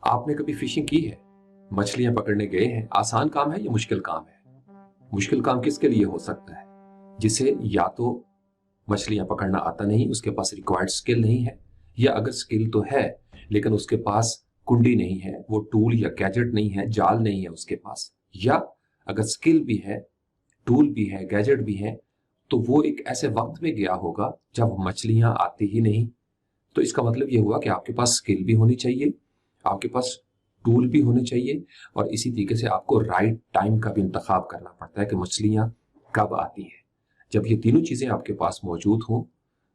आपने कभी फिशिंग की है? मछलियां पकड़ने गए हैं? आसान काम है या मुश्किल काम है? मुश्किल काम किसके लिए हो सकता है? जिसे या तो मछलियां पकड़ना आता नहीं, उसके पास रिक्वायर्ड स्किल नहीं है, या अगर स्किल तो है लेकिन उसके पास कुंडी नहीं है, वो टूल या गैजेट नहीं है, जाल नहीं है उसके पास, या अगर स्किल भी है, टूल भी है, गैजेट भी है, तो वो एक ऐसे वक्त में गया होगा जब मछलियां आती ही नहीं। तो इसका मतलब ये हुआ कि आपके पास स्किल भी होनी चाहिए, आपके पास टूल भी होने चाहिए, और इसी तरीके से आपको राइट टाइम का भी इंतखाब करना पड़ता है कि मछलियां कब आती हैं। जब ये तीनों चीजें आपके पास मौजूद हों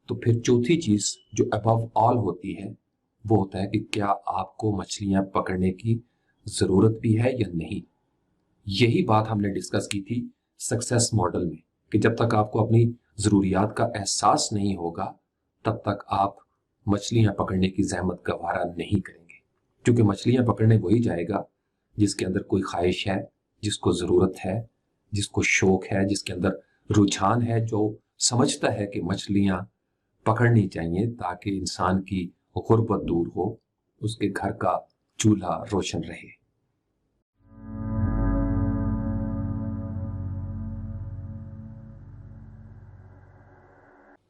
तो फिर चौथी चीज जो अबव ऑल होती है वो होता है कि क्या आपको मछलियां पकड़ने की जरूरत भी है या नहीं। यही बात हमने डिस्कस की थी सक्सेस मॉडल में कि जब तक आपको अपनी जरूरियात का एहसास नहीं होगा तब तक आप मछलियां पकड़ने की जहमत गवारा नहीं करेंगे, क्योंकि मछलियां पकड़ने वही जाएगा जिसके अंदर कोई ख्वाहिश है, जिसको जरूरत है, जिसको शौक है, जिसके अंदर रुझान है, जो समझता है कि मछलियां पकड़नी चाहिए ताकि इंसान की गुर्बत दूर हो, उसके घर का चूल्हा रोशन रहे।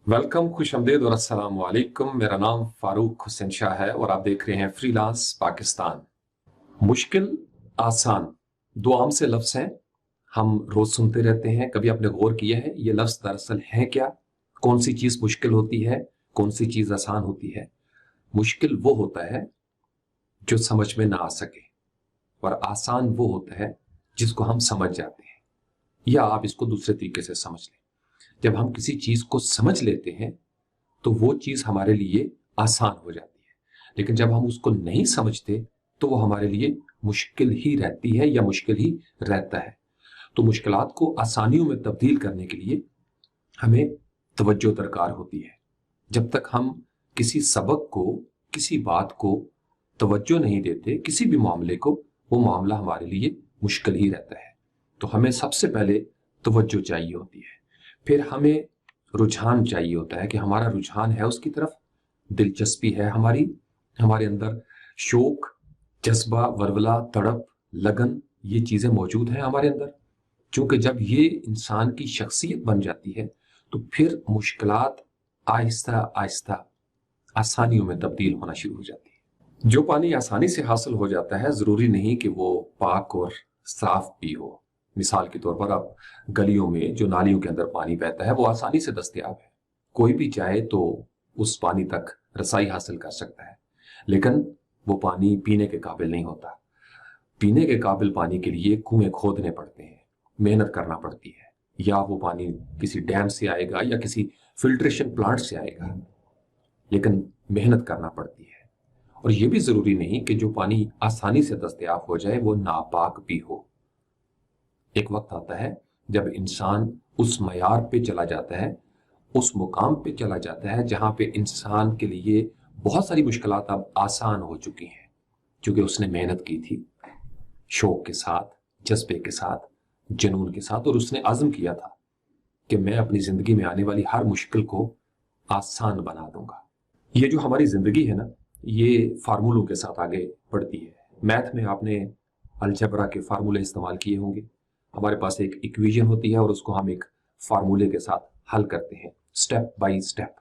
वेलकम, खुश आमदीद और अस्सलाम वालेकुम। मेरा नाम फारूक हुसैन शाह है और आप देख रहे हैं फ्रीलांस पाकिस्तान। मुश्किल, आसान दो आम से लफ्ज हैं, हम रोज सुनते रहते हैं। कभी आपने गौर किया है ये लफ्ज दरअसल है क्या? कौन सी चीज मुश्किल होती है, कौन सी चीज आसान होती है? मुश्किल वो होता है जो समझ में ना आ सके, और आसान वो होता है जिसको हम समझ जाते हैं। या आप इसको दूसरे तरीके से समझ लें, जब हम किसी चीज को समझ लेते हैं तो वो चीज हमारे लिए आसान हो जाती है, लेकिन जब हम उसको नहीं समझते तो वो हमारे लिए मुश्किल ही रहती है या मुश्किल ही रहता है। तो मुश्किलात को आसानियों में तब्दील करने के लिए हमें तवज्जो दरकार होती है। जब तक हम किसी सबक को, किसी बात को तवज्जो नहीं देते, किसी भी मामले को, वो मामला हमारे लिए मुश्किल ही रहता है। तो हमें सबसे पहले तवज्जो चाहिए होती है, फिर हमें रुझान चाहिए होता है कि हमारा रुझान है उसकी तरफ, दिलचस्पी है हमारी, हमारे अंदर शौक, जज्बा, वरवला, तड़प, लगन, ये चीजें मौजूद हैं हमारे अंदर। क्योंकि जब ये इंसान की शख्सियत बन जाती है तो फिर मुश्किलात आहिस्ता आहिस्ता आसानियों में तब्दील होना शुरू हो जाती है। जो पानी आसानी से हासिल हो जाता है जरूरी नहीं कि वो पाक और साफ भी हो। मिसाल के तौर पर आप गलियों में जो नालियों के अंदर पानी बहता है वो आसानी से दस्तयाब है, कोई भी चाहे तो उस पानी तक रसाई हासिल कर सकता है, लेकिन वो पानी पीने के काबिल नहीं होता। पीने के काबिल पानी के लिए कुएं खोदने पड़ते हैं, मेहनत करना पड़ती है, या वो पानी किसी डैम से आएगा या किसी फिल्ट्रेशन प्लांट से आएगा, लेकिन मेहनत करना पड़ती है। और ये भी जरूरी नहीं कि जो पानी आसानी से दस्तयाब हो जाए वो नापाक भी हो। एक वक्त आता है जब इंसान उस मयार पे चला जाता है, उस मुकाम पे चला जाता है जहां पे इंसान के लिए बहुत सारी मुश्किलात अब आसान हो चुकी हैं, क्योंकि उसने मेहनत की थी शौक के साथ, जज्बे के साथ, जुनून के साथ, और उसने अज़्म किया था कि मैं अपनी जिंदगी में आने वाली हर मुश्किल को आसान बना दूंगा। ये जो हमारी जिंदगी है ना, ये फार्मूलों के साथ आगे बढ़ती है। मैथ में आपने अलजेब्रा के फार्मूले इस्तेमाल किए होंगे। हमारे पास एक इक्वेशन होती है और उसको हम एक फार्मूले के साथ हल करते हैं, स्टेप बाय स्टेप।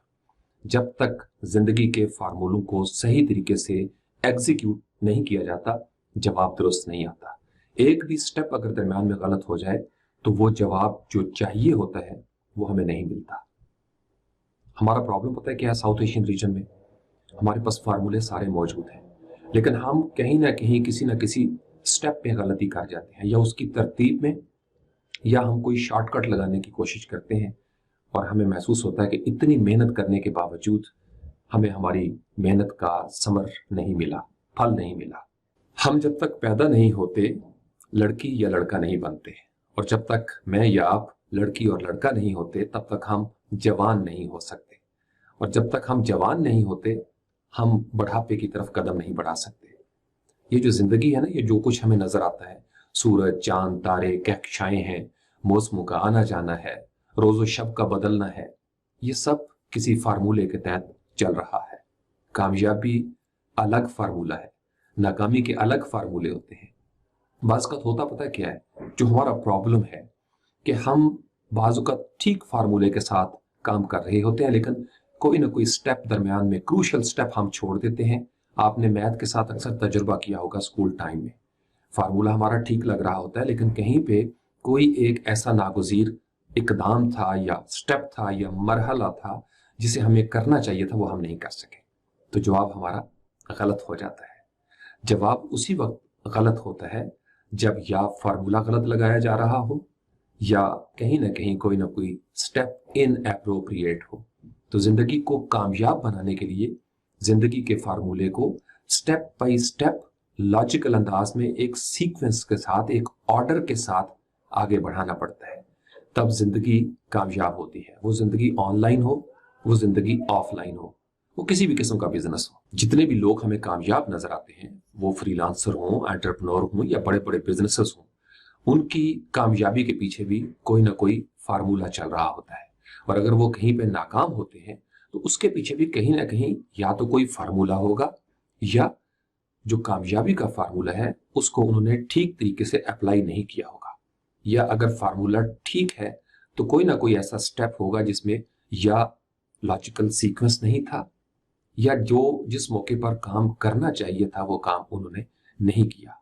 जब तक जिंदगी के फार्मूलों को सही तरीके से एग्जीक्यूट नहीं किया जाता, जवाब दुरुस्त नहीं आता। एक भी स्टेप अगर दरम्यान में गलत हो जाए तो वो जवाब जो चाहिए होता है वो हमें नहीं मिलता। हमारा प्रॉब्लम पता है क्या है? साउथ एशियन रीजन में हमारे पास फार्मूले सारे मौजूद हैं, लेकिन हम कहीं ना कहीं किसी ना किसी स्टेप पे गलती कर जाते हैं, या उसकी तरतीब में, या हम कोई शॉर्टकट लगाने की कोशिश करते हैं, और हमें महसूस होता है कि इतनी मेहनत करने के बावजूद हमें हमारी मेहनत का समर नहीं मिला, फल नहीं मिला। हम जब तक पैदा नहीं होते लड़की या लड़का नहीं बनते, और जब तक मैं या आप लड़की और लड़का नहीं होते तब तक हम जवान नहीं हो सकते, और जब तक हम जवान नहीं होते हम बुढ़ापे की तरफ कदम नहीं बढ़ा सकते। ये जो जिंदगी है ना, ये जो कुछ हमें नजर आता है, सूरज, चांद, तारे, कहकशाएं हैं, मौसमों का आना जाना है, रोजो शब का बदलना है, ये सब किसी फार्मूले के तहत चल रहा है। कामयाबी अलग फार्मूला है, नाकामी के अलग फार्मूले होते हैं। बाज़ का होता पता क्या है, जो हमारा प्रॉब्लम है कि हम बाज़ का ठीक फार्मूले के साथ काम कर रहे होते हैं, लेकिन कोई ना कोई स्टेप दरमियान में, क्रूशल स्टेप हम छोड़ देते हैं। आपने मैथ के साथ अक्सर तजुर्बा किया होगा स्कूल टाइम में, फार्मूला हमारा ठीक लग रहा होता है, लेकिन कहीं पे कोई एक ऐसा नागुज़ीर इकदाम था या स्टेप था या मरहला था जिसे हमें करना चाहिए था, वो हम नहीं कर सके, तो जवाब हमारा गलत हो जाता है। जवाब उसी वक्त गलत होता है जब या फार्मूला गलत लगाया जा रहा हो या कहीं ना कहीं कोई ना कोई स्टेप इनएप्रोप्रिएट हो। तो जिंदगी को कामयाब बनाने के लिए जिंदगी के फार्मूले को स्टेप बाय स्टेप लॉजिकल अंदाज में एक सीक्वेंस के साथ, एक ऑर्डर के साथ आगे बढ़ाना पड़ता है, तब जिंदगी कामयाब होती है। वो जिंदगी ऑनलाइन हो, वो जिंदगी ऑफलाइन हो, वो किसी भी किस्म का बिजनेस हो। जितने भी लोग हमें कामयाब नजर आते हैं, वो फ्रीलांसर हों, एंटरप्रेन्योर हों या बड़े बड़े बिजनेसेस हों, उनकी कामयाबी के पीछे भी कोई ना कोई फार्मूला चल रहा होता है। और अगर वो कहीं पे नाकाम होते हैं तो उसके पीछे भी कहीं ना कहीं या तो कोई फार्मूला होगा या जो कामयाबी का फार्मूला है उसको उन्होंने ठीक तरीके से अप्लाई नहीं किया होगा, या अगर फार्मूला ठीक है तो कोई ना कोई ऐसा स्टेप होगा जिसमें या लॉजिकल सीक्वेंस नहीं था या जो जिस मौके पर काम करना चाहिए था वो काम उन्होंने नहीं किया।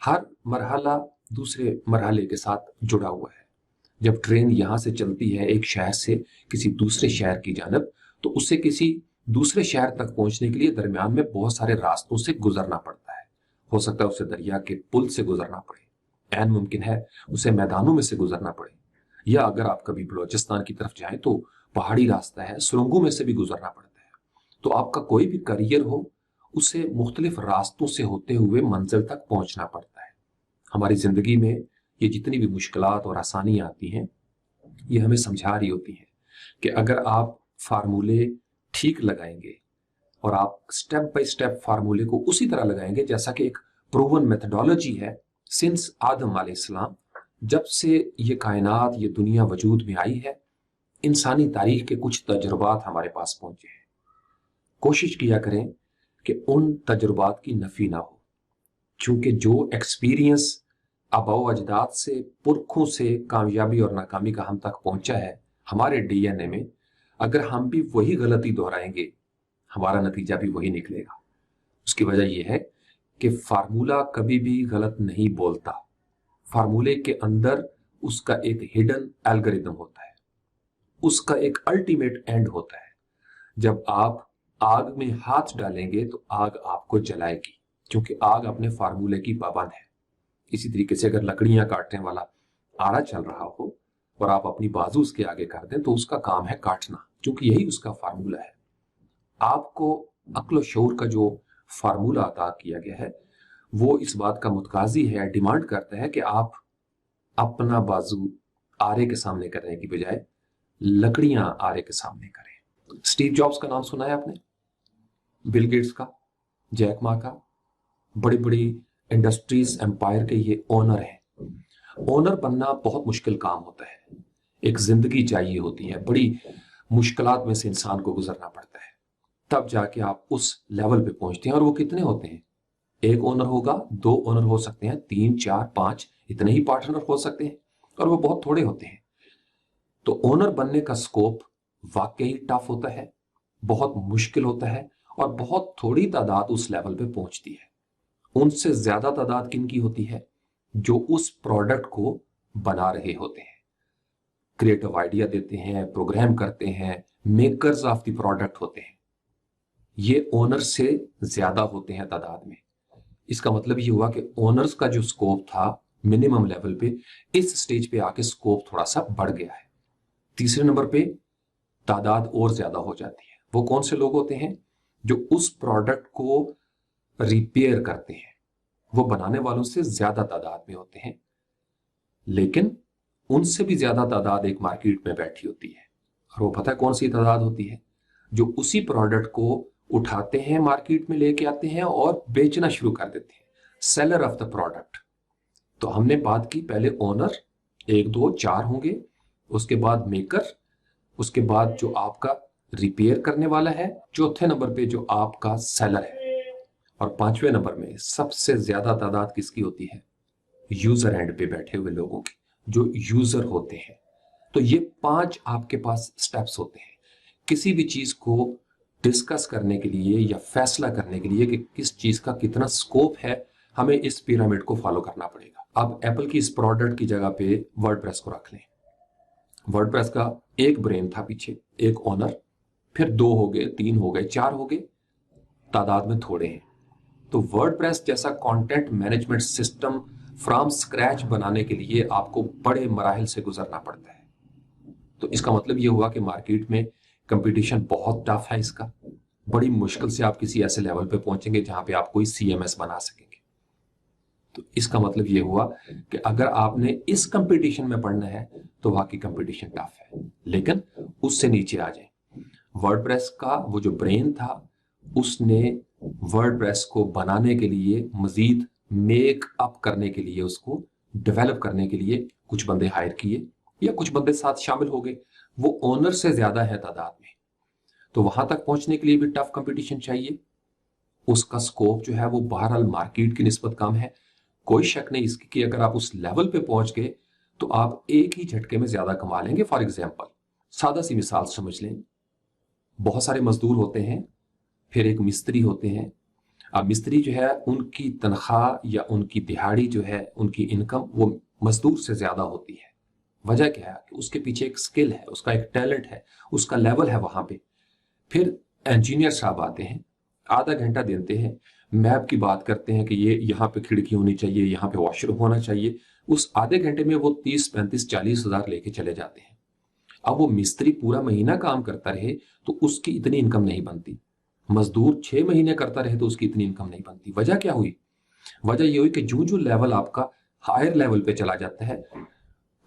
हर मरहला दूसरे मरहले के साथ जुड़ा हुआ है। जब ट्रेन यहां से चलती है एक शहर से किसी दूसरे शहर की जानब, तो उसे किसी दूसरे शहर तक पहुंचने के लिए दरमियान में बहुत सारे रास्तों से गुजरना पड़ता है। हो सकता है उसे दरिया के पुल से गुजरना पड़े, ऐन मुमकिन है उसे मैदानों में से गुजरना पड़े, या अगर आप कभी बलोचिस्तान की तरफ जाएं तो पहाड़ी रास्ता है, सुरंगों में से भी गुजरना पड़ता है। तो आपका कोई भी करियर हो, उसे मुख्तलिफ रास्तों से होते हुए मंजिल तक पहुंचना पड़ता है। हमारी जिंदगी में ये जितनी भी मुश्किलात और आसानियां आती हैं, ये हमें समझा रही होती हैं कि अगर आप फार्मूले ठीक लगाएंगे और आप स्टेप बाय स्टेप फार्मूले को उसी तरह लगाएंगे जैसा कि एक प्रूवन मेथडोलॉजी है सिंस आदम अलैहिस्सलाम, जब से ये कायनात, ये दुनिया वजूद में आई है, इंसानी तारीख के कुछ तजुर्बात हमारे पास पहुंचे हैं। कोशिश किया करें कि उन तजुर्बात की नफी ना हो, क्योंकि जो एक्सपीरियंस आबाओ अजदाद से, पुरखों से कामयाबी और नाकामी का हम तक पहुंचा है हमारे डीएनए में, अगर हम भी वही गलती दोहराएंगे हमारा नतीजा भी वही निकलेगा। उसकी वजह यह है कि फार्मूला कभी भी गलत नहीं बोलता। फार्मूले के अंदर उसका एक हिडन एल्गोरिदम होता है, उसका एक अल्टीमेट एंड होता है। जब आप आग में हाथ डालेंगे तो आग आपको जलाएगी, क्योंकि आग अपने फार्मूले की पाबंद है। इसी तरीके से अगर लकड़ियां काटने वाला आरा चल रहा हो और आप अपनी बाजू उसके आगे कर दें तो उसका काम है काटना, क्योंकि यही उसका फार्मूला है। आपको अक्ल शऊर का जो फार्मूला अता किया गया है वो इस बात का मुतकाजी है, डिमांड करता है कि आप अपना बाजू आरे के सामने करने की बजाय लकड़ियां आरे के सामने करें। स्टीव जॉब्स का नाम सुना है आपने, बिल गेट्स का, जैक मा का, बड़ी बड़ी इंडस्ट्रीज एम्पायर के ये ओनर हैं। ओनर बनना बहुत मुश्किल काम होता है, एक जिंदगी चाहिए होती है, बड़ी मुश्किलात में से इंसान को गुजरना पड़ता है, तब जाके आप उस लेवल पे पहुंचते हैं। और वो कितने होते हैं? एक ओनर होगा, दो ओनर हो सकते हैं, 3, 4, 5, इतने ही पार्टनर हो सकते हैं, और वो बहुत थोड़े होते हैं। तो ओनर बनने का स्कोप वाकई टफ होता है, बहुत मुश्किल होता है, और बहुत थोड़ी तादाद उस लेवल पे पहुंचती है। उनसे ज्यादा तादाद किन की होती है? जो उस प्रोडक्ट को बना रहे होते हैं, क्रिएटिव आइडिया देते हैं, प्रोग्राम करते हैं, मेकर्स ऑफ द प्रोडक्ट होते हैं। ये ओनर से ज्यादा होते हैं तादाद में। इसका मतलब ये हुआ कि ओनर्स का जो स्कोप था मिनिमम लेवल पे, इस स्टेज पे आके स्कोप थोड़ा सा बढ़ गया है। तीसरे नंबर पे तादाद और ज्यादा हो जाती है। वो कौन से लोग होते हैं? जो उस प्रोडक्ट को रिपेयर करते हैं, वो बनाने वालों से ज्यादा तादाद में होते हैं, लेकिन उनसे भी ज्यादा तादाद एक मार्केट में बैठी होती है। और वो पता है कौन सी तादाद होती है? जो उसी प्रोडक्ट को उठाते हैं, मार्केट में लेके आते हैं और बेचना शुरू कर देते हैं, सेलर ऑफ द प्रोडक्ट। तो हमने बात की पहले ओनर, 1, 2, 4 होंगे, उसके बाद मेकर, उसके बाद जो आपका रिपेयर करने वाला है, चौथे नंबर पे जो आपका सेलर है, और 5वें नंबर में सबसे ज्यादा तादाद किसकी होती है? यूजर एंड पे बैठे हुए लोगों की, जो यूजर होते हैं। तो ये 5 आपके पास स्टेप्स होते हैं किसी भी चीज को डिस्कस करने के लिए या फैसला करने के लिए कि किस चीज का कितना स्कोप है। हमें इस पिरामिड को फॉलो करना पड़ेगा। अब एप्पल की इस प्रोडक्ट की जगह पे वर्डप्रेस को रख लें। वर्डप्रेस का एक ब्रेन था पीछे, एक ओनर, फिर 2 हो गए, 3 हो गए, 4 हो गए, तादाद में थोड़े हैं। तो वर्डप्रेस जैसा content management system from scratch बनाने के लिए आपको बड़े मराहिल से गुजरना पड़ता है। तो इसका मतलब ये हुआ कि मार्केट में कंपटीशन बहुत टफ है इसका। बड़ी मुश्किल से आप किसी ऐसे लेवल पे पहुंचेंगे जहां पे आप कोई सीएमएस बना सकेंगे। तो इसका मतलब ये हुआ कि अगर आपने इस कंपटीशन में पढ़ना है तो वाकई कंपटीशन टफ है, लेकिन उससे नीचे आ जाए। वर्डप्रेस का वो जो ब्रेन था, उसने वर्डप्रेस को बनाने के लिए, मजीद मेक अप करने के लिए, उसको डेवलप करने के लिए कुछ बंदे हायर किए या कुछ बंदे साथ शामिल हो गए। वो ओनर से ज्यादा है तादाद में, तो वहां तक पहुंचने के लिए भी टफ कंपटीशन चाहिए। उसका स्कोप जो है वो बहरहाल मार्केट की निस्बत कम है, कोई शक नहीं इसकी कि अगर आप उस लेवल पे पहुंच गए तो आप एक ही झटके में ज्यादा कमा लेंगे। फॉर एग्जाम्पल, सादा सी मिसाल समझ लें, बहुत सारे मजदूर होते हैं, फिर एक मिस्त्री होते हैं। अब मिस्त्री जो है, उनकी तनख्वाह या उनकी दिहाड़ी जो है, उनकी इनकम वो मजदूर से ज्यादा होती है। वजह क्या है कि उसके पीछे एक स्किल है, उसका एक टैलेंट है, उसका लेवल है वहां पे। फिर इंजीनियर साहब आते हैं, आधा घंटा देते हैं, मैप की बात करते हैं कि ये यहाँ पे खिड़की होनी चाहिए, यहाँ पे वॉशरूम होना चाहिए। उस आधे घंटे में वो 30, 35, 40 हजार लेके चले जाते हैं। अब वो मिस्त्री पूरा महीना काम करता रहे तो उसकी इतनी इनकम नहीं बनती। मजदूर 6 महीने करता रहे तो उसकी इतनी इनकम नहीं बनती। वजह क्या हुई? वजह ये हुई कि जो जो लेवल आपका हायर लेवल पे चला जाता है,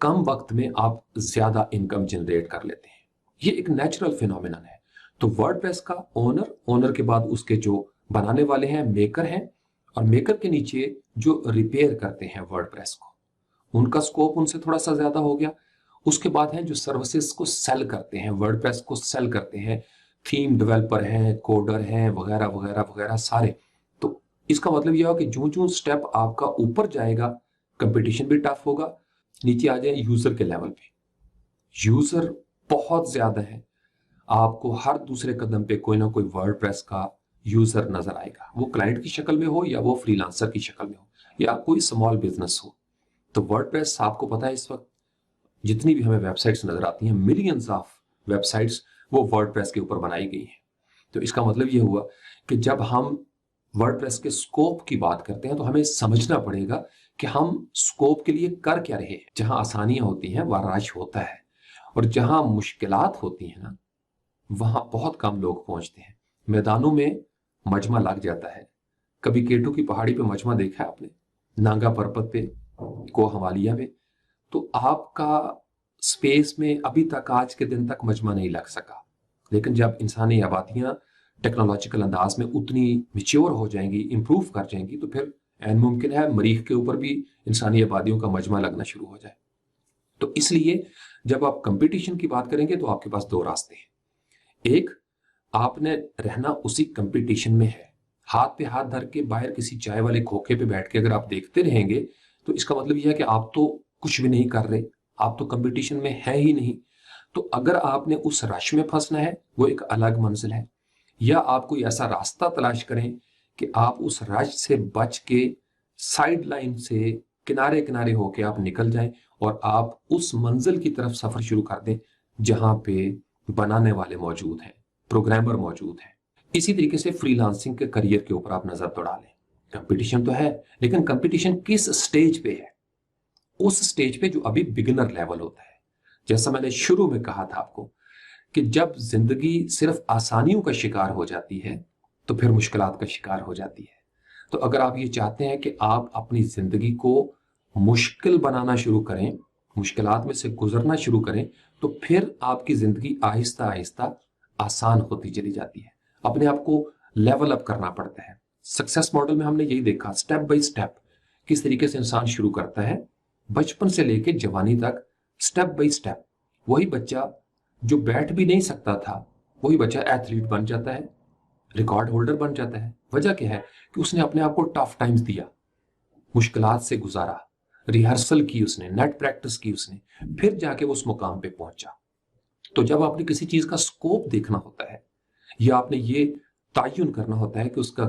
कम वक्त में आप ज्यादा इनकम जनरेट कर लेते हैं। ये एक नेचुरल फिनोमिनन है। तो वर्डप्रेस का ओनर के बाद उसके जो बनाने वाले हैं, मेकर हैं, और मेकर के नीचे जो रिपेयर करते हैं वर्डप्रेस को, उनका स्कोप उनसे थोड़ा सा ज्यादा हो गया। उसके बाद हैं जो सर्विसेज को सेल करते हैं, वर्डप्रेस को सेल करते हैं, थीम डेवलपर हैं, कोडर हैं, वगैरह वगैरह वगैरह सारे। तो इसका मतलब यह है कि जो जो स्टेप आपका ऊपर जाएगा, कंपटीशन भी टफ होगा। नीचे आ जाए यूजर के लेवल पे, यूजर बहुत ज्यादा है। आपको हर दूसरे कदम पे कोई ना कोई वर्डप्रेस का यूजर नजर आएगा, वो क्लाइंट की शक्ल में हो या वो फ्रीलांसर की शक्ल में हो या कोई स्मॉल बिजनेस हो। तो वर्डप्रेस, आपको पता है इस वक्त जितनी भी हमें वेबसाइट्स नजर आती हैं, मिलियंस ऑफ वेबसाइट्स वो वर्डप्रेस के ऊपर बनाई गई हैं। तो इसका मतलब ये हुआ कि जब हम वर्डप्रेस के स्कोप की बात करते हैं तो हमें समझना पड़ेगा कि हम स्कोप के लिए कर क्या रहे हैं। जहां आसानियां होती हैं वहां रश होता है, और जहां मुश्किलात होती हैं ना, वहां बहुत कम लोग पहुंचते हैं। मैदानों में मजमा लग जाता है। कभी केटू की पहाड़ी पे मजमा देखा है आपने, नांगा पर्वत पे, को हिमालय में? तो आपका स्पेस में अभी तक, आज के दिन तक मजमा नहीं लग सका। लेकिन जब इंसानी आबादियां टेक्नोलॉजिकल अंदाज में उतनी मिच्योर हो जाएंगी, इंप्रूव कर जाएंगी, तो फिर ऐन मुमकिन है मरीख के ऊपर भी इंसानी आबादियों का मजमा लगना शुरू हो जाए। तो इसलिए जब आप कंपटीशन की बात करेंगे तो आपके पास 2 रास्ते हैं। एक, आपने रहना उसी कंपटीशन में है, हाथ पे हाथ धर के बाहर किसी चाय वाले खोखे पे बैठ के अगर आप देखते रहेंगे तो इसका मतलब यह है कि आप तो कुछ भी नहीं कर रहे, आप तो कंपटीशन में है ही नहीं। तो अगर आपने उस रश में फंसना है, वो एक अलग मंजिल है, या आप कोई ऐसा रास्ता तलाश करें कि आप उस रश से बच के साइड लाइन से किनारे किनारे होके आप निकल जाएं और आप उस मंजिल की तरफ सफर शुरू कर दें जहां पे बनाने वाले मौजूद हैं, प्रोग्रामर मौजूद हैं। इसी तरीके से फ्रीलांसिंग के करियर के ऊपर आप नजर दौड़ा लें। कंपटीशन तो है, लेकिन कंपटीशन किस स्टेज पे है? उस स्टेज पे जो अभी बिगिनर लेवल होता है। जैसा मैंने शुरू में कहा था आपको कि जब जिंदगी सिर्फ आसानियों का शिकार हो जाती है तो फिर मुश्किलात का शिकार हो जाती है। तो अगर आप ये चाहते हैं कि आप अपनी जिंदगी को मुश्किल बनाना शुरू करें, मुश्किलात में से गुजरना शुरू करें, तो फिर आपकी जिंदगी आहिस्ता आहिस्ता आसान होती चली जाती है। अपने आप को लेवल अप करना पड़ता है। सक्सेस मॉडल में हमने यही देखा, स्टेप बाय स्टेप किस तरीके से इंसान शुरू करता है, बचपन से लेकर जवानी तक, स्टेप बाय स्टेप। वही बच्चा जो बैठ भी नहीं सकता था, वही बच्चा एथलीट बन जाता है, रिकॉर्ड होल्डर बन जाता है, वजह क्या है कि उसने अपने आप को टफ टाइम्स दिया, मुश्किलात से गुजारा, रिहर्सल की उसने, नेट प्रैक्टिस की उसने, फिर जाके वो उस मुकाम पे पहुंचा। तो जब आपने किसी चीज का स्कोप देखना होता है या आपने ये तयन करना होता है कि उसका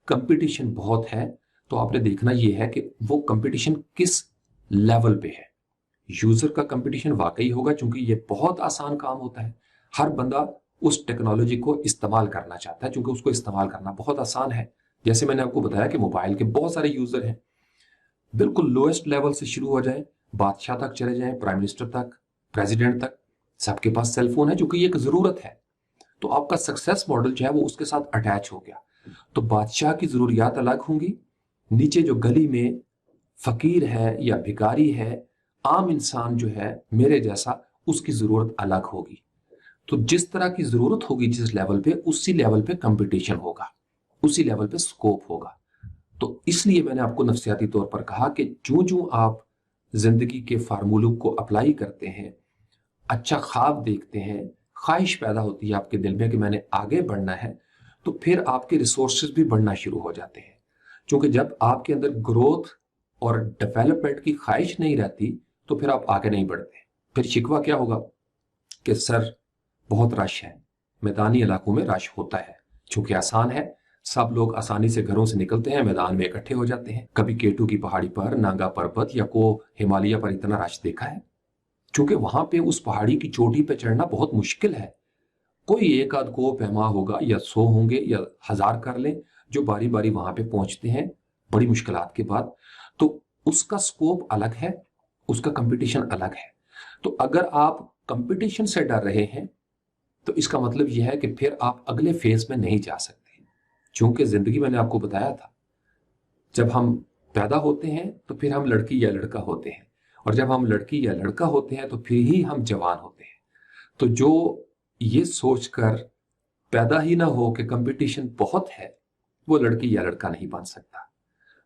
कंपटीशन बहुत है, तो आपने देखना ये है कि वो कंपटीशन किस लेवल पे है। यूजर का कंपटीशन वाकई होगा, क्योंकि ये बहुत आसान काम होता है। हर बंदा उस टेक्नोलॉजी को इस्तेमाल करना चाहता है, क्योंकि उसको इस्तेमाल करना बहुत आसान है। जैसे मैंने आपको बताया कि मोबाइल के बहुत सारे यूजर हैं, बिल्कुल लोएस्ट लेवल से शुरू हो जाए, बादशाह तक चले जाएं, प्राइम मिनिस्टर तक, प्रेसिडेंट तक, सबके पास सेल फोन है, जो कि ये एक जरूरत है। तो आपका सक्सेस मॉडल जो है वो उसके साथ अटैच हो गया। तो बादशाह की जरूरियात अलग होंगी, नीचे जो गली में फकीर है या भिखारी है, आम इंसान जो है मेरे जैसा, उसकी जरूरत अलग होगी। तो जिस तरह की जरूरत होगी जिस लेवल पे, उसी लेवल पे कंपटीशन होगा, उसी लेवल पे स्कोप होगा। तो इसलिए मैंने आपको नफ्सियाती तौर पर कहा कि जो जो आप जिंदगी के फार्मूलों को अप्लाई करते हैं, अच्छा ख्वाब देखते हैं, ख्वाहिश पैदा होती है आपके दिल में कि मैंने आगे बढ़ना है, तो फिर आपके रिसोर्सेज भी बढ़ना शुरू हो जाते हैं। क्योंकि जब आपके अंदर ग्रोथ और डेवलपमेंट की ख्वाहिश नहीं रहती, तो फिर आप आगे नहीं बढ़ते। फिर शिकवा क्या होगा कि सर बहुत रश है, मैदानी इलाकों में रश होता है, चूंकि आसान है, सब लोग आसानी से घरों से निकलते हैं, मैदान में इकट्ठे हो जाते हैं। कभी केटू की पहाड़ी पर, नांगा पर्वत या को हिमालय पर इतना रश देखा है? क्योंकि वहां पे उस पहाड़ी की चोटी पे चढ़ना बहुत मुश्किल है। कोई एक आध को पैमा होगा या 100 होंगे या 1000 कर लें जो बारी बारी वहां पे पहुंचते हैं बड़ी मुश्किलात के बाद। तो उसका स्कोप अलग है, उसका कंपटीशन अलग है। तो अगर आप कंपटीशन से डर रहे हैं, तो इसका मतलब यह है कि फिर आप अगले फेज में नहीं जा सकते। क्योंकि जिंदगी, मैंने आपको बताया था, जब हम पैदा होते हैं तो फिर हम लड़की या लड़का होते हैं, और जब हम लड़की या लड़का होते हैं तो फिर ही हम जवान होते हैं। तो जो ये सोचकर पैदा ही ना हो कि कंपटीशन बहुत है, वो लड़की या लड़का नहीं बन सकता।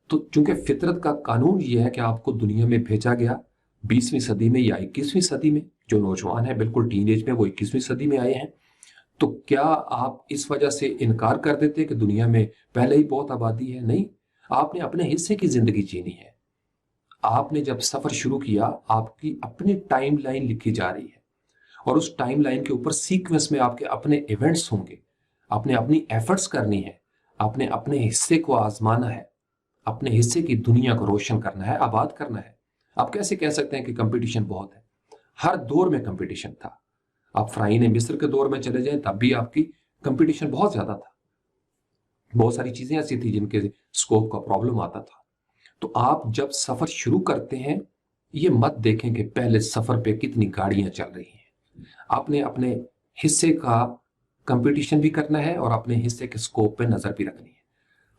तो चूंकि फितरत का कानून ये है कि आपको दुनिया में भेजा गया 20वीं सदी में या 21वीं सदी में, जो नौजवान है बिल्कुल टीनेज में, वो 21वीं सदी में आए हैं। तो क्या आप इस वजह से इनकार कर देते कि दुनिया में पहले ही बहुत आबादी है? नहीं, आपने अपने हिस्से की जिंदगी जीनी है। आपने जब सफर शुरू किया, आपकी अपनी टाइम लाइन लिखी जा रही है, और उस टाइम लाइन के ऊपर सीक्वेंस में आपके अपने इवेंट्स होंगे, आपने अपनी एफर्ट्स करनी है, आपने अपने हिस्से को आजमाना है, अपने हिस्से की दुनिया को रोशन करना है, आबाद करना है। आप कैसे कह सकते हैं कि कंपटीशन बहुत है? हर दौर में कंपटीशन था। आप फ़राईन मिस्र के दौर में चले जाएं, तब भी आपकी कंपटीशन बहुत ज्यादा था। बहुत सारी चीजें ऐसी थी जिनके स्कोप का प्रॉब्लम आता था। तो आप जब सफर शुरू करते हैं, ये मत देखें कि पहले सफर पे कितनी गाड़ियां चल रही हैं। आपने अपने हिस्से का कंपटीशन भी करना है और अपने हिस्से के स्कोप पे नजर भी रखनी है।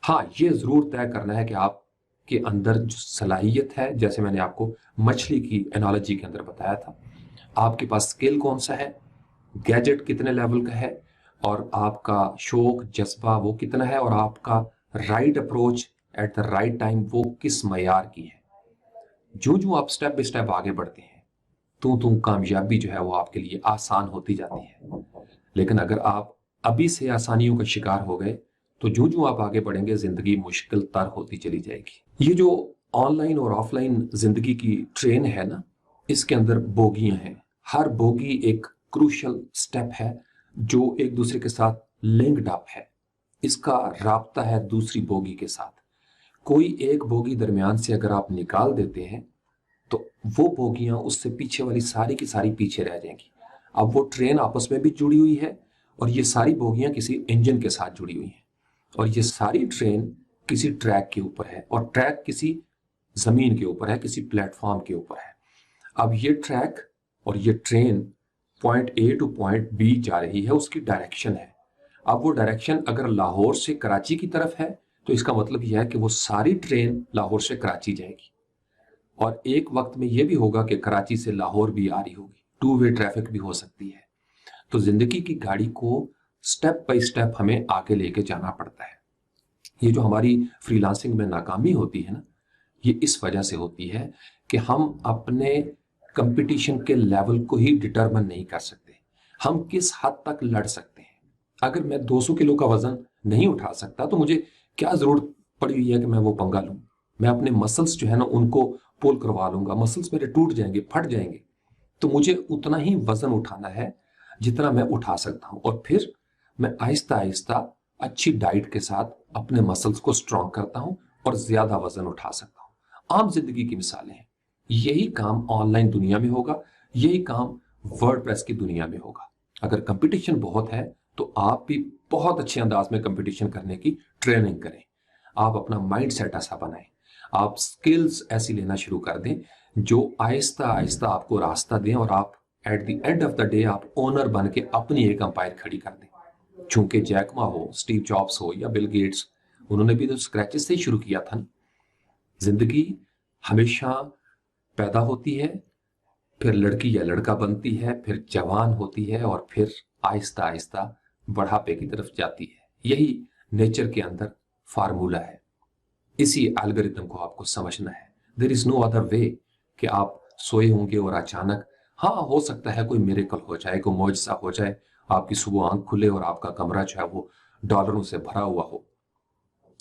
हाँ, ये जरूर तय करना है कि आपके अंदर जो सलाहियत है, जैसे मैंने आपको मछली की एनालॉजी के अंदर बताया था, आपके पास स्किल कौन सा है, गैजेट कितने लेवल का है, और आपका शौक जज्बा वो कितना है, और आपका right approach at the right time वो किस मयार की है। जो जो आप स्टेप बाय स्टेप आगे बढ़ते हैं, तो कामयाबी जो है वो आपके लिए आसान होती जाती है। लेकिन अगर आप अभी से आसानियों का शिकार हो गए, तो जो जो आप आगे बढ़ेंगे, जिंदगी मुश्किल तर होती चली जाएगी। ये जो ऑनलाइन और ऑफलाइन जिंदगी की ट्रेन है ना, इसके अंदर बोगियां हैं। हर बोगी एक क्रूशल स्टेप है जो एक दूसरे के साथ लिंक्ड अप है। इसका राब्ता है दूसरी बोगी के साथ। कोई एक बोगी दरमियान से अगर आप निकाल देते हैं, तो वो बोगियां उससे पीछे वाली सारी की सारी पीछे रह जाएंगी। अब वो ट्रेन आपस में भी जुड़ी हुई है, और ये सारी बोगियां किसी इंजन के साथ जुड़ी हुई हैं, और ये सारी ट्रेन किसी ट्रैक के ऊपर है, और ट्रैक किसी जमीन के ऊपर है, किसी प्लेटफॉर्म के ऊपर है। अब ये ट्रैक और ये train point A to point B जा रही है, उसकी डायरेक्शन है। अब वो डायरेक्शन अगर लाहौर से कराची की तरफ है, तो इसका मतलब यह है कि वो सारी ट्रेन लाहौर से कराची जाएगी, और एक वक्त में यह भी होगा कि कराची से लाहौर भी आ रही होगी, टू वे ट्रैफिक भी हो सकती है। तो जिंदगी की गाड़ी को स्टेप बाय स्टेप हमें आगे लेके जाना पड़ता है। ये जो हमारी फ्रीलांसिंग में नाकामी होती है ना, ये इस वजह से होती है कि हम अपने कंपटीशन के लेवल को ही डिटरमिन नहीं कर सकते। हम किस हद तक लड़ सकते हैं। अगर मैं 200 किलो का वजन नहीं उठा सकता, तो मुझे क्या जरूरत पड़ी हुई है कि मैं वो पंगा लूं? मैं अपने मसल्स जो है ना उनको पुल करवा लूंगा, मसल्स मेरे टूट जाएंगे, फट जाएंगे। तो मुझे उतना ही वजन उठाना है जितना मैं उठा सकता हूं, और फिर मैं आहिस्ता आहिस्ता अच्छी डाइट के साथ अपने मसल्स को स्ट्रांग करता हूं और ज्यादा वजन उठा सकता हूं। आम जिंदगी की मिसालें हैं। यही काम ऑनलाइन दुनिया में होगा, यही काम वर्डप्रेस की दुनिया में होगा। अगर कंपटीशन बहुत है तो आप भी बहुत अच्छे अंदाज में कंपटीशन करने की ट्रेनिंग करें। आप अपना माइंड सेट ऐसा बनाएं, आप स्किल्स ऐसी लेना शुरू कर दें जो आहिस्ता आहिस्ता आपको रास्ता दें, और आप at the end of the day आप ओनर बन के अपनी एक अंपायर खड़ी कर दें। चूंकि जैक मा हो, स्टीव जॉब्स हो या बिल गेट्स, उन्होंने भी तो स्क्रैचेस से ही शुरू किया था ना। जिंदगी हमेशा पैदा होती है, फिर लड़की या लड़का बनती है, फिर जवान होती है, और फिर आहिस्ता आहिस्ता बढ़ापे की तरफ जाती है। यही नेचर के अंदर फार्मूला है। इसी एल्गोरिथम को आपको समझना है। There is no other way कि आप सोए होंगे और अचानक, हाँ हो सकता है कोई मिरेकल हो जाए, कोई मौजज़ा हो जाए, आपकी सुबह आंख खुले और आपका कमरा जो है वो डॉलरों से भरा हुआ हो,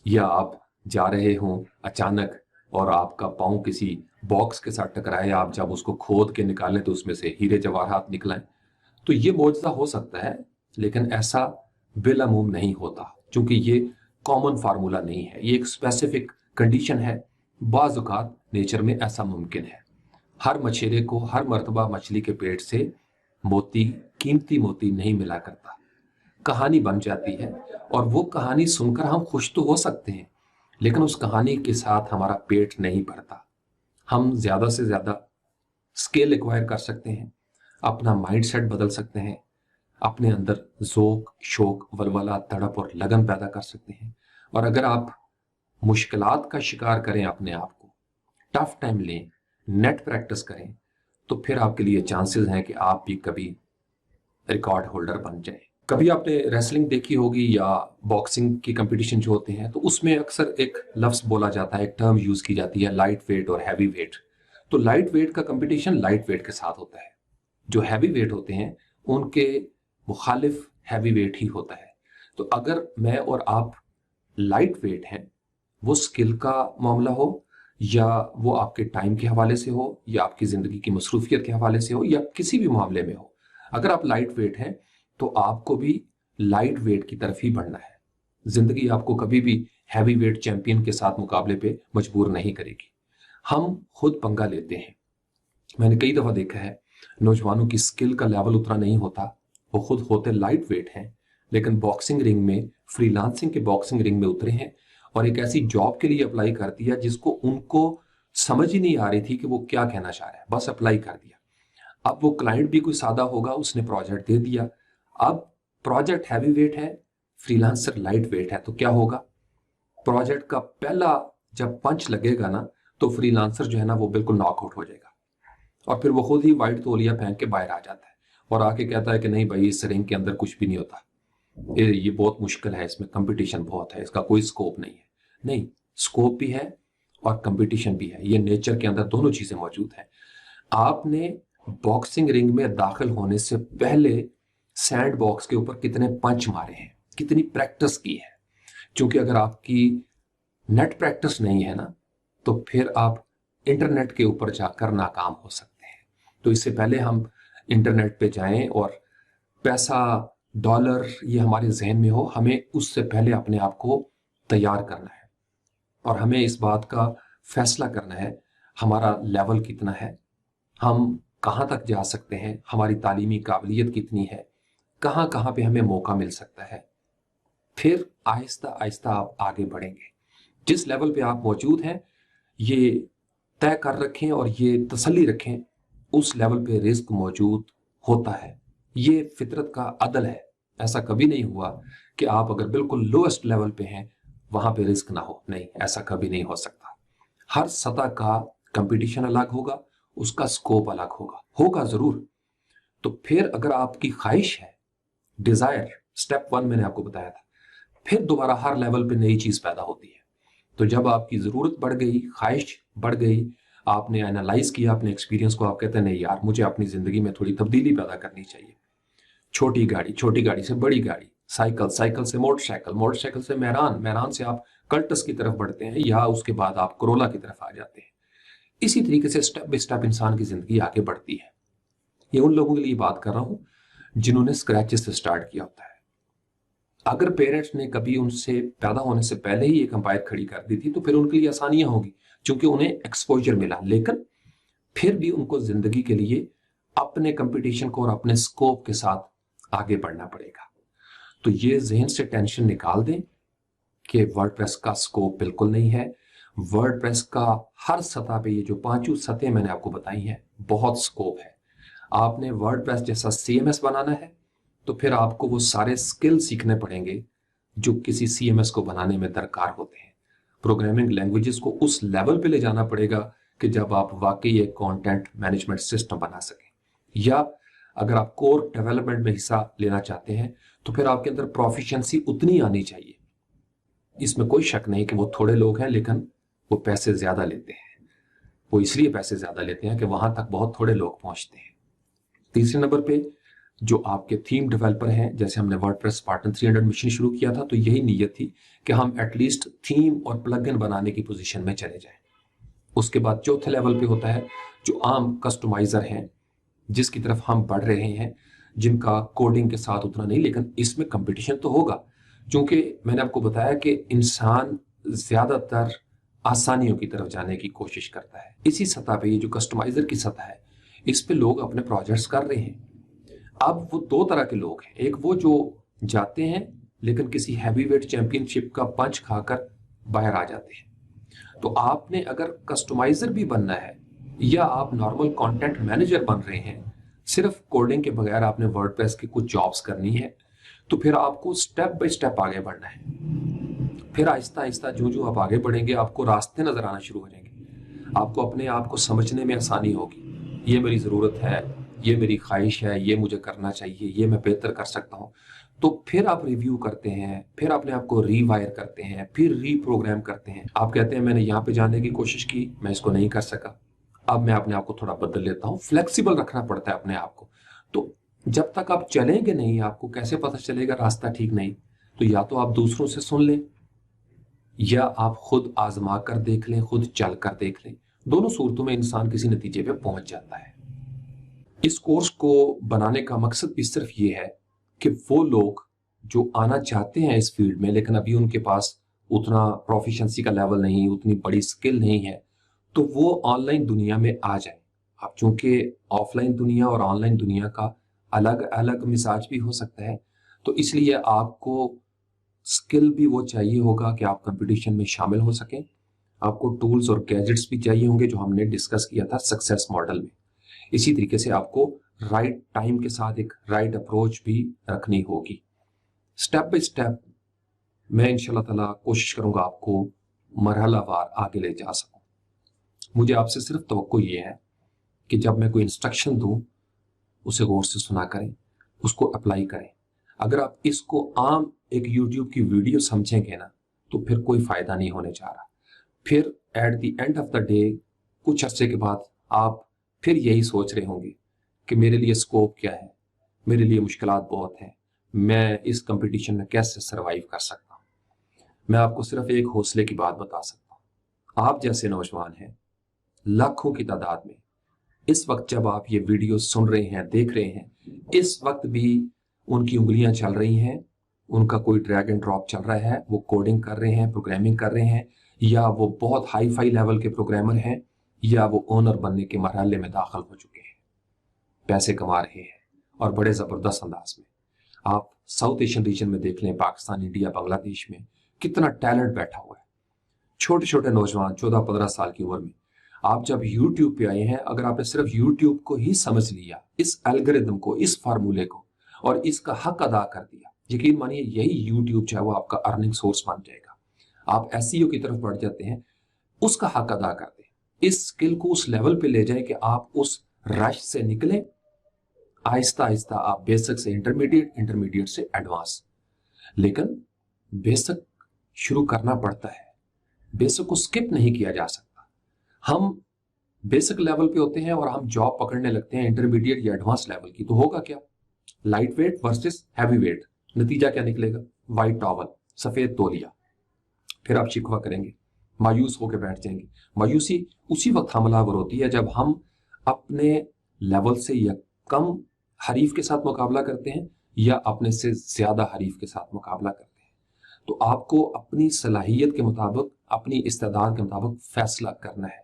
या आप जा रहे हों अचानक और आपका पाँव किसी बॉक्स के साथ टकराए, आप जब उसको खोद के निकालें तो उसमें से हीरे जवाहरात निकलें। तो ये मौजज़ा हो सकता है, लेकिन ऐसा बिलअमूम नहीं होता, क्योंकि ये कॉमन फार्मूला नहीं है, ये एक स्पेसिफिक कंडीशन है। बाज़ औक़ात नेचर में ऐसा मुमकिन है। हर मछेरे को हर मर्तबा मछली के पेट से मोती, कीमती मोती नहीं मिला करता। कहानी बन जाती है, और वो कहानी सुनकर हम खुश तो हो सकते हैं, लेकिन उस कहानी के साथ हमारा पेट नहीं भरता। हम ज्यादा से ज्यादा स्किल एक्वायर कर सकते हैं, अपना माइंड सेट बदल सकते हैं, अपने अंदर ज़ोक, शौक, वलवला, तड़प और लगन पैदा कर सकते हैं। और अगर आप मुश्किलात का शिकार करें, अपने आप को टफ टाइम लें, नेट प्रैक्टिस करें, तो फिर आपके लिए चांसेस हैं कि आप भी कभी रिकॉर्ड होल्डर बन जाए। कभी आपने रेसलिंग देखी होगी या बॉक्सिंग की कंपटीशन जो होते हैं, तो उसमें अक्सर एक लफ्ज बोला जाता है, एक टर्म यूज की जाती है, लाइट वेट और हैवी वेट। तो लाइट वेट का कंपटीशन लाइट वेट के साथ होता है। जो हैवी वेट होते हैं उनके मुखालिफ हैवी वेट ही होता है। तो अगर मैं और आप लाइट वेट हैं, वो स्किल का मामला हो, या वो आपके टाइम के हवाले से हो, या आपकी जिंदगी की मसरूफियत के हवाले से हो, या किसी भी मामले में हो, अगर आप लाइट वेट हैं तो आपको भी लाइट वेट की तरफ ही बढ़ना है। जिंदगी आपको कभी भी हैवी वेट चैंपियन के साथ मुकाबले पे मजबूर नहीं करेगी। हम खुद पंगा लेते हैं। मैंने कई दफा देखा है, नौजवानों की स्किल का लेवल उतना नहीं होता, वो खुद होते लाइट वेट हैं, लेकिन बॉक्सिंग रिंग में, फ्रीलांसिंग के बॉक्सिंग रिंग में उतरे हैं और एक ऐसी जॉब के लिए अप्लाई कर दिया जिसको उनको समझ ही नहीं आ रही थी कि वो क्या कहना चाह रहा है, बस अप्लाई कर दिया। अब वो क्लाइंट भी कोई सादा होगा, उसने प्रोजेक्ट दे दिया। अब प्रोजेक्ट हैवी वेट है, फ्रीलांसर लाइट वेट है, तो क्या होगा? प्रोजेक्ट का पहला जब पंच लगेगा ना, तो फ्रीलांसर जो है ना वो बिल्कुल नॉकआउट हो जाएगा, और फिर वो खुद ही वाइट तौलिया फेंक के बाहर आ जाता है और आके कहता है कि नहीं भाई, इस रिंग के अंदर कुछ भी नहीं होता, ये बहुत मुश्किल है, इसमें कंपटीशन बहुत है, इसका कोई स्कोप नहीं है। नहीं, स्कोप भी है और कंपटीशन भी है। ये नेचर के अंदर दोनों चीजें मौजूद हैं। आपने बॉक्सिंग रिंग में दाखिल होने से पहले सैंड बॉक्स के ऊपर कितने पंच मारे हैं, कितनी प्रैक्टिस की है। क्योंकि अगर आपकी नेट प्रैक्टिस नहीं है ना, तो फिर आप इंटरनेट के ऊपर जाकर नाकाम हो सकते हैं। तो इससे पहले हम इंटरनेट पे जाएं और पैसा, डॉलर ये हमारे जहन में हो, हमें उससे पहले अपने आप को तैयार करना है और हमें इस बात का फैसला करना है हमारा लेवल कितना है, हम कहाँ तक जा सकते हैं, हमारी तालीमी काबिलियत कितनी है, कहाँ कहाँ पे हमें मौका मिल सकता है। फिर आहिस्ता आहिस्ता आप आगे बढ़ेंगे। जिस लेवल पे आप मौजूद हैं ये तय कर रखें और ये तसल्ली रखें, उस लेवल पे रिस्क मौजूद होता है। ये फितरत का अदल है। ऐसा कभी नहीं हुआ कि आप अगर बिल्कुल लोएस्ट लेवल पे हैं वहां पे रिस्क ना हो, नहीं, ऐसा कभी नहीं हो सकता। हर सतह का कंपटीशन अलग होगा, उसका स्कोप अलग होगा, होगा जरूर। तो फिर अगर आपकी ख्वाहिश है, डिजायर, स्टेप 1 मैंने आपको बताया था, फिर दोबारा हर लेवल पे नई चीज पैदा होती है। तो जब आपकी जरूरत बढ़ गई, ख्वाहिश बढ़ गई, आपने एनालाइज किया अपने एक्सपीरियंस को, आप कहते हैं नहीं यार, मुझे अपनी जिंदगी में थोड़ी तब्दीली पैदा करनी चाहिए। छोटी गाड़ी से बड़ी गाड़ी, साइकिल, साइकिल से मोटरसाइकिल, मोटरसाइकिल से मेहरान, मेहरान से आप कल्टस की तरफ बढ़ते हैं या उसके बाद आप कोरोला की तरफ आ जाते हैं। इसी तरीके से स्टेप बाय स्टेप इंसान की जिंदगी आगे बढ़ती है। ये उन लोगों के लिए बात कर रहा हूं जिन्होंने स्क्रैचेस से स्टार्ट किया होता है। अगर पेरेंट्स ने कभी उनसे पैदा होने से पहले ही एक अंपायर खड़ी कर दी थी तो फिर उनके लिए आसानियां होंगी, क्योंकि उन्हें एक्सपोजर मिला। लेकिन फिर भी उनको जिंदगी के लिए अपने कंपटीशन को और अपने स्कोप के साथ आगे बढ़ना पड़ेगा। तो ये जहन से टेंशन निकाल दें कि वर्डप्रेस का स्कोप बिल्कुल नहीं है। वर्डप्रेस का हर सतह पे, ये जो 5 सतह मैंने आपको बताई हैं, बहुत स्कोप है। आपने वर्डप्रेस जैसा CMS बनाना है तो फिर आपको वो सारे स्किल सीखने पड़ेंगे जो किसी CMS को बनाने में दरकार होते हैं। प्रोग्रामिंग लैंग्वेजेस को उस लेवल पे ले जाना पड़ेगा कि जब आप वाकई एक कंटेंट मैनेजमेंट सिस्टम बना सकें। या अगर आप कोर डेवलपमेंट में हिस्सा लेना चाहते हैं तो फिर आपके अंदर प्रोफिशिएंसी उतनी आनी चाहिए। इसमें कोई शक नहीं कि वो थोड़े लोग हैं लेकिन वो पैसे ज्यादा लेते हैं। वो इसलिए पैसे ज्यादा लेते हैं कि वहां तक बहुत थोड़े लोग पहुंचते हैं। तीसरे नंबर पे जो आपके थीम डेवलपर हैं, जैसे हमने वर्डप्रेस स्पार्टन 300 मिशन शुरू किया था तो यही नीयत थी कि हम एटलीस्ट थीम और प्लगइन बनाने की पोजीशन में चले जाएं। उसके बाद चौथे लेवल पे होता है जो आम कस्टमाइजर हैं, जिसकी तरफ हम बढ़ रहे हैं, जिनका कोडिंग के साथ उतना नहीं, लेकिन इसमें कंपटीशन तो होगा। क्योंकि मैंने आपको बताया कि इंसान ज्यादातर आसानियों की तरफ जाने की कोशिश करता है। इसी सतह पे ये जो कस्टमाइजर की सतह है, इस पे लोग अपने प्रोजेक्ट्स कर रहे हैं। अब वो दो तरह के लोग हैं, एक वो जो जाते हैं लेकिन किसी हैवीवेट चैंपियनशिप का पंच खाकर बाहर आ जाते हैं। तो आपने अगर कस्टमाइजर भी बनना है या आप नॉर्मल कंटेंट मैनेजर बन रहे हैं, सिर्फ कोडिंग के बगैर आपने वर्डप्रेस की कुछ जॉब्स करनी है, तो फिर आपको स्टेप बाय स्टेप आगे बढ़ना है। फिर आहिस्ता आहिस्ता जो जो आप आगे बढ़ेंगे आपको रास्ते नजर आना शुरू हो जाएंगे। आपको अपने आप को समझने में आसानी होगी। ये मेरी जरूरत है, ये मेरी ख्वाहिश है, ये मुझे करना चाहिए, ये मैं बेहतर कर सकता हूँ। तो फिर आप रिव्यू करते हैं, फिर अपने आप को रीवायर करते हैं, फिर रीप्रोग्राम करते हैं। आप कहते हैं मैंने यहाँ पे जाने की कोशिश की, मैं इसको नहीं कर सका, अब मैं अपने आप को थोड़ा बदल लेता हूँ। फ्लेक्सिबल रखना पड़ता है अपने आप को। तो जब तक आप चलेंगे नहीं, आपको कैसे पता चलेगा रास्ता ठीक नहीं? तो या तो आप दूसरों से सुन लें या आप खुद आजमा कर देख लें, खुद चल कर देख लें। दोनों सूरतों में इंसान किसी नतीजे पे पहुंच जाता है। इस कोर्स को बनाने का मकसद भी सिर्फ ये है कि वो लोग जो आना चाहते हैं इस फील्ड में लेकिन अभी उनके पास उतना प्रोफिशिएंसी का लेवल नहीं, उतनी बड़ी स्किल नहीं है, तो वो ऑनलाइन दुनिया में आ जाए। अब चूंकि ऑफलाइन दुनिया और ऑनलाइन दुनिया का अलग अलग मिजाज भी हो सकता है, तो इसलिए आपको स्किल भी वो चाहिए होगा कि आप कंपटीशन में शामिल हो सकें। आपको टूल्स और गैजेट्स भी चाहिए होंगे जो हमने डिस्कस किया था सक्सेस मॉडल में। इसी तरीके से आपको राइट टाइम के साथ एक राइट अप्रोच भी रखनी होगी। स्टेप बाय स्टेप मैं इंशाल्लाह ताला कोशिश करूंगा आपको मरहलावार आगे ले जा सकूं। मुझे आपसे सिर्फ तवक्को ये है कि जब मैं कोई इंस्ट्रक्शन दूं उसे गौर से सुना करें, उसको अप्लाई करें। अगर आप इसको आम एक यूट्यूब की वीडियो समझेंगे ना तो फिर कोई फायदा नहीं होने जा रहा। फिर at the end of the day कुछ अरसे के बाद आप फिर यही सोच रहे होंगे कि मेरे लिए स्कोप क्या है, मेरे लिए मुश्किलात बहुत हैं, मैं इस कंपटीशन में कैसे सरवाइव कर सकता हूँ। मैं आपको सिर्फ एक हौसले की बात बता सकता हूँ। आप जैसे नौजवान हैं लाखों की तादाद में, इस वक्त जब आप ये वीडियो सुन रहे हैं, देख रहे हैं, इस वक्त भी उनकी उंगलियां चल रही हैं, उनका कोई ड्रैग एंड ड्रॉप चल रहा है, वो कोडिंग कर रहे हैं, प्रोग्रामिंग कर रहे हैं, या वो बहुत हाई फाई लेवल के प्रोग्रामर हैं, या वो ओनर बनने के मरहले में दाखिल हो चुके हैं, पैसे कमा रहे हैं और बड़े जबरदस्त अंदाज में। आप साउथ एशियन रीजन में देख लें, पाकिस्तान, इंडिया, बांग्लादेश में कितना टैलेंट बैठा हुआ है। छोटे छोटे नौजवान 14-15 साल की उम्र में आप जब YouTube पे आए हैं, अगर आपने सिर्फ YouTube को ही समझ लिया, इस एल्गोरिदम को, इस फार्मूले को, और इसका हक अदा कर दिया, यकीन मानिए यही YouTube चाहे वो आपका अर्निंग सोर्स बन जाएगा। आप SEO की तरफ बढ़ जाते हैं, उसका हक अदा कर दें, इस स्किल को उस लेवल पे ले जाए कि आप उस रश से निकले। आहिस्ता आहिस्ता आप बेसिक से इंटरमीडिएट, इंटरमीडिएट से एडवांस। लेकिन बेसिक शुरू करना पड़ता है, बेसिक को स्किप नहीं किया जा सकता। हम बेसिक लेवल पे होते हैं और हम जॉब पकड़ने लगते हैं इंटरमीडिएट या एडवांस लेवल की, तो होगा क्या? Light weight versus heavy weight. नतीजा क्या निकलेगा? वाइट टॉवल, सफेद तौलिया। फिर आप शिकवा करेंगे, मायूस होकर बैठ जाएंगे। मायूसी उसी वक्त हमलावर होती है जब हम अपने लेवल से या कम हरीफ के साथ मुकाबला करते हैं या अपने से ज्यादा हरीफ के साथ मुकाबला करते हैं। तो आपको अपनी सलाहियत के मुताबिक, अपनी इस्तेदाद के मुताबिक फैसला करना है।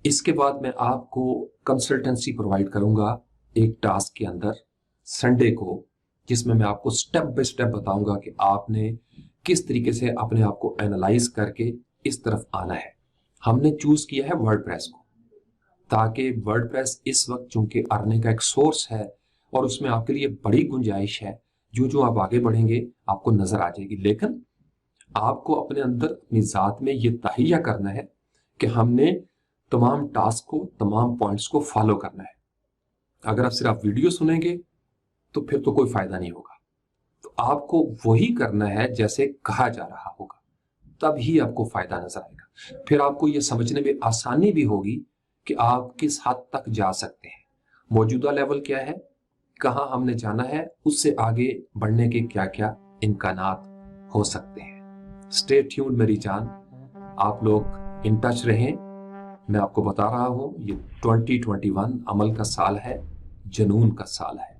इसके बाद मैं आपको कंसल्टेंसी प्रोवाइड करूंगा एक टास्क के अंदर संडे को, जिसमें मैं आपको स्टेप बाय स्टेप बताऊंगा कि आपने किस तरीके से अपने आप को एनालाइज करके इस तरफ आना है। हमने चूज किया है वर्डप्रेस को, ताकि वर्डप्रेस इस वक्त चूंकि अर्निंग का एक सोर्स है और उसमें आपके लिए बड़ी गुंजाइश है, जो आप आगे बढ़ेंगे आपको नजर आ जाएगी। लेकिन आपको अपने अंदर, अपनी जात में ये तहिया करना है कि हमने तमाम टास्क को, तमाम पॉइंट्स को फॉलो करना है। अगर आप सिर्फ वीडियो सुनेंगे तो फिर तो कोई फायदा नहीं होगा। तो आपको वही करना है जैसे कहा जा रहा होगा, तभी आपको फायदा नजर आएगा। फिर आपको यह समझने में आसानी भी होगी कि आप किस हद तक जा सकते हैं, मौजूदा लेवल क्या है, कहां हमने जाना है, उससे आगे बढ़ने के क्या क्या इम्कानात हो सकते हैं। स्टे ट्यून्ड मेरी जान, आप लोग इन टच रहें। मैं आपको बता रहा हूं, ये 2021 अमल का साल है, जुनून का साल है।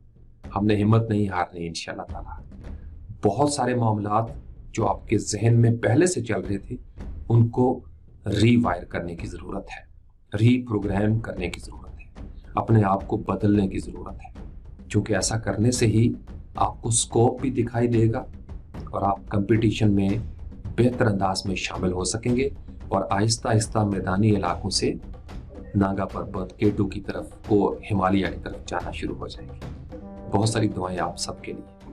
हमने हिम्मत नहीं हारनी इंशाल्लाह ताला। बहुत सारे मामलात जो आपके जहन में पहले से चल रहे थे, उनको रीवायर करने की जरूरत है, रीप्रोग्राम करने की जरूरत है, अपने आप को बदलने की जरूरत है। क्योंकि ऐसा करने से ही आपको स्कोप भी दिखाई देगा और आप कंपटीशन में बेहतर अंदाज में शामिल हो सकेंगे और आहिस्ता आहिस्ता मैदानी इलाकों से नागा पर्वत, केटू की तरफ, वो हिमालय की तरफ जाना शुरू हो जाएंगे। बहुत सारी दुआएं आप सबके लिए।